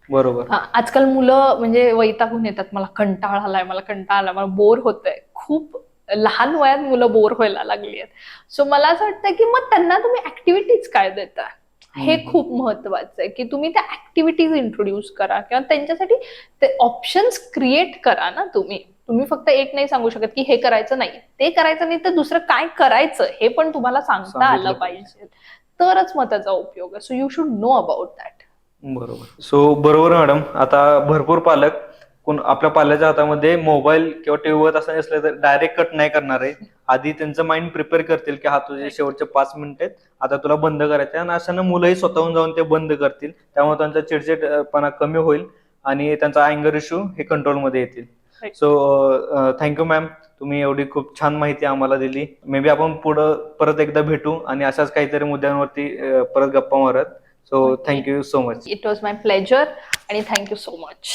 बरोबर. आजकाल मुलं म्हणजे वैतागून येतात, मला कंटाळा आलाय, मला बोर होतंय. खूप लहान वयात मुलं बोर व्हायला लागली आहेत. सो मला असं वाटतं की मग त्यांना तुम्ही ऍक्टिव्हिटीज काय देताय हे खूप महत्वाचं आहे, की तुम्ही त्या ऍक्टिव्हिटीज इंट्रोड्यूस करा किंवा त्यांच्यासाठी ते ऑप्शन्स क्रिएट करा ना. तुम्ही फक्त एक नाही सांगू शकत की हे करायचं नाही, ते करायचं नाही, तर दुसरं काय करायचं हे पण तुम्हाला सांगता आलं पाहिजे, तरच मग त्याचा उपयोग आहे. So you should know about that. बरोबर. सो बरोबर मॅडम. आता भरपूर पालक आपल्या पाल्याच्या हातामध्ये मोबाईल किंवा टीव्ही बघत असं नसलं तर डायरेक्ट कट नाही करणार आहे. आधी त्यांचं माइंड प्रिपेअर करतील की हा तुझे शेवटचे 5 मिनिट आहेत, आता तुला बंद करायचं आहे, आणि अशानं मुलंही स्वतःहून जाऊन ते बंद करतील. त्यामुळे त्यांचा चिडचिडपणा कमी होईल आणि त्यांचा अँगर इश्यू हे कंट्रोलमध्ये येतील. सो थँक्यू मॅम, तुम्ही एवढी खूप छान माहिती आम्हाला दिली. मे बी आपण पुढं परत एकदा भेटू आणि अशाच काहीतरी मुद्द्यांवरती परत गप्पा मारत. So thank you so much. It was my pleasure आणि थँक्यू सो मच.